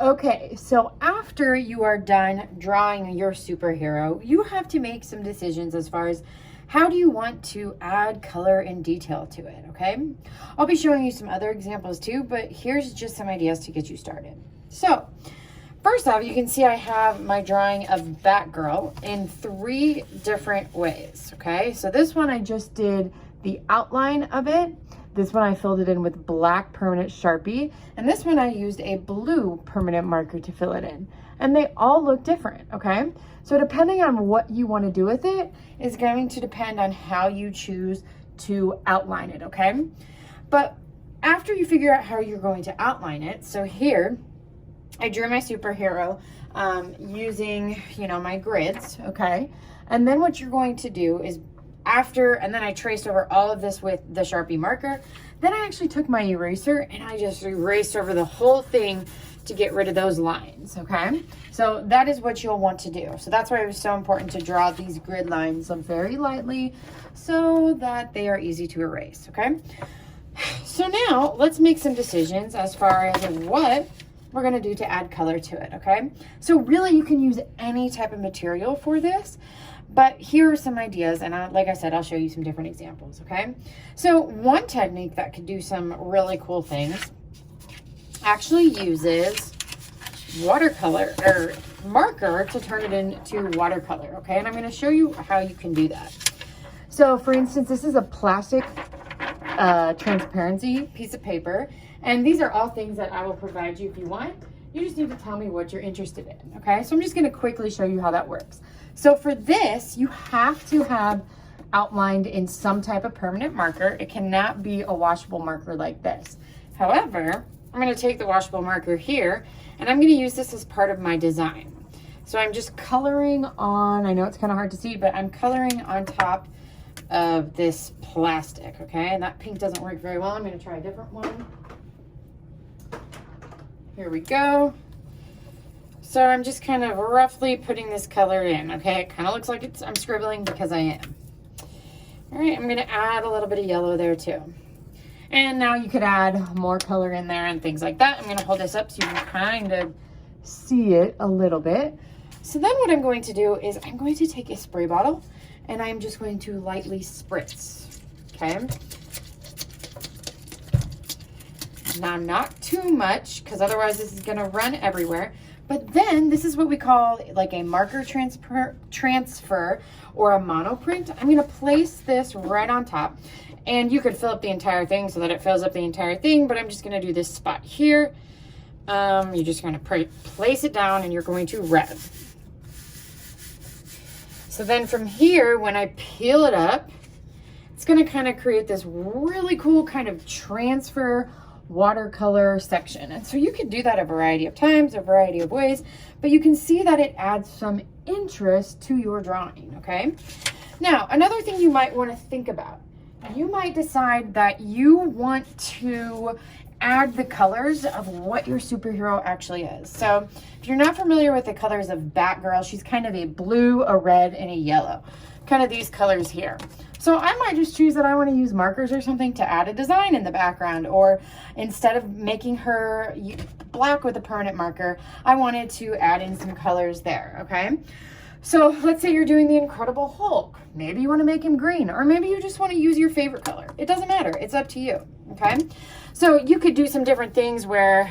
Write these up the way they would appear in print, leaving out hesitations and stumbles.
Okay, so after you are done drawing your superhero, you have to make some decisions as far as how do you want to add color and detail to it, okay? I'll be showing you some other examples too, but here's just some ideas to get you started. So, first off, you can see I have my drawing of Batgirl in 3 different ways, okay? So this one I just did the outline of it. This one I filled it in with black permanent Sharpie, and this one I used a blue permanent marker to fill it in. And they all look different, okay? So depending on what you want to do with it is going to depend on how you choose to outline it, okay? But after you figure out how you're going to outline it, so here I drew my superhero using, my grids, okay? And then what you're going to do is and then I traced over all of this with the Sharpie marker. Then I actually took my eraser and I just erased over the whole thing to get rid of those lines, okay? So that is what you'll want to do. So that's why it was so important to draw these grid lines very lightly so that they are easy to erase, okay? So now let's make some decisions as far as what we're gonna do to add color to it, okay? So really you can use any type of material for this, but here are some ideas, and like I said, I'll show you some different examples, okay? So one technique that could do some really cool things actually uses watercolor or marker to turn it into watercolor, okay? And I'm gonna show you how you can do that. So for instance, this is a plastic transparency piece of paper, and these are all things that I will provide you if you want. You just need to tell me what you're interested in, okay? So I'm just gonna quickly show you how that works. So for this, you have to have outlined in some type of permanent marker. It cannot be a washable marker like this. However, I'm gonna take the washable marker here, and I'm gonna use this as part of my design. So I'm just coloring on, I know it's kind of hard to see, but I'm coloring on top of this plastic, okay? And that pink doesn't work very well. I'm gonna try a different one. Here we go. So I'm just kind of roughly putting this color in, okay? It kind of looks like I'm scribbling because I am. All right, I'm gonna add a little bit of yellow there too. And now you could add more color in there and things like that. I'm gonna hold this up so you can kind of see it a little bit. So then what I'm going to do is I'm going to take a spray bottle and I'm just going to lightly spritz, okay? Now, not too much, because otherwise this is gonna run everywhere. But then this is what we call like a marker transfer or a monoprint. I'm gonna place this right on top, and you could fill up the entire thing so that it fills up the entire thing, but I'm just gonna do this spot here. You're just gonna place it down and you're going to rev. So then from here, when I peel it up, it's gonna kind of create this really cool kind of transfer watercolor section. And so you could do that a variety of times, a variety of ways, but you can see that it adds some interest to your drawing, okay? Now, another thing you might want to think about, you might decide that you want to add the colors of what your superhero actually is. So if you're not familiar with the colors of Batgirl, she's kind of a blue, a red, and a yellow, kind of these colors here. So I might just choose that I want to use markers or something to add a design in the background, or instead of making her black with a permanent marker, I wanted to add in some colors there, okay? So let's say you're doing the Incredible Hulk. Maybe you want to make him green, or maybe you just want to use your favorite color. It doesn't matter. It's up to you, okay? So you could do some different things where,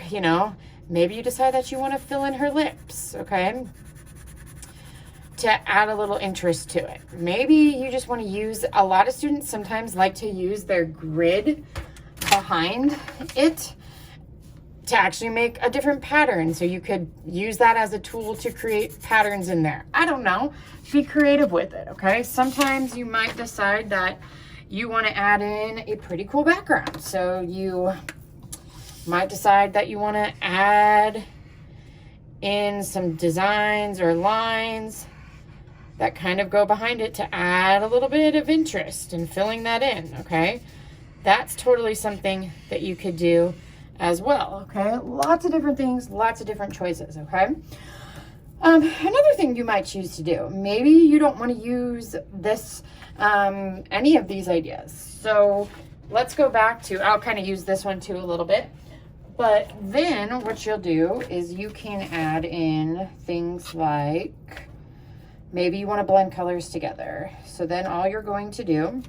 maybe you decide that you want to fill in her lips, okay? To add a little interest to it. Maybe you just want to use, a lot of students sometimes like to use their grid behind it to actually make a different pattern. So you could use that as a tool to create patterns in there. I don't know. Be creative with it, okay? Sometimes you might decide that you want to add in a pretty cool background. So you might decide that you want to add in some designs or lines that kind of go behind it to add a little bit of interest in filling that in, okay? That's totally something that you could do as well, okay? Lots of different things, lots of different choices, okay? Another thing you might choose to do, maybe you don't want to use this, any of these ideas. So let's go back to, I'll kind of use this one too a little bit. But then what you'll do is you can add in things like, maybe you want to blend colors together. So then all you're going to do,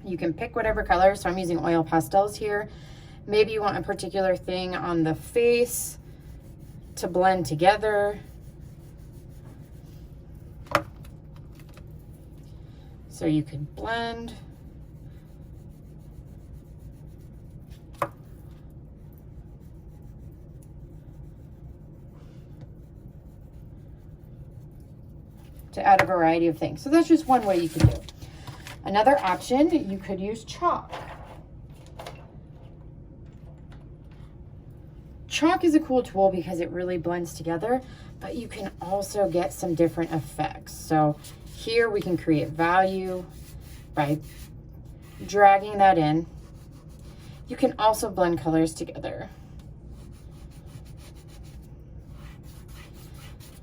you can pick whatever color. So I'm using oil pastels here. Maybe you want a particular thing on the face to blend together. So you could blend. To add a variety of things. So that's just one way you can do it. Another option, you could use chalk. Chalk is a cool tool because it really blends together, but you can also get some different effects. So here we can create value by dragging that in. You can also blend colors together.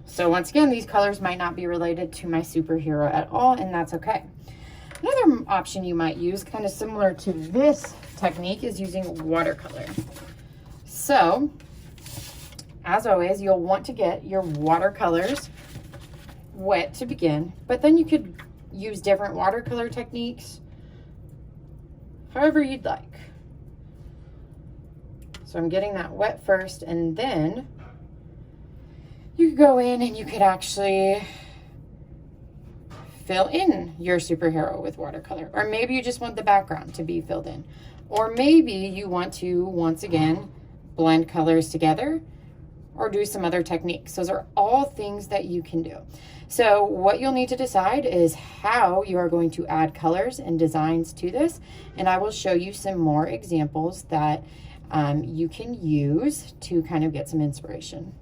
So once again, these colors might not be related to my superhero at all, and that's okay. Another option you might use, kind of similar to this technique, is using watercolor. So, as always, you'll want to get your watercolors wet to begin, but then you could use different watercolor techniques however you'd like. So I'm getting that wet first, and then you could go in and you could actually fill in your superhero with watercolor. Or maybe you just want the background to be filled in. Or maybe you want to, once again, blend colors together or do some other techniques. Those are all things that you can do. So what you'll need to decide is how you are going to add colors and designs to this. And I will show you some more examples that you can use to kind of get some inspiration.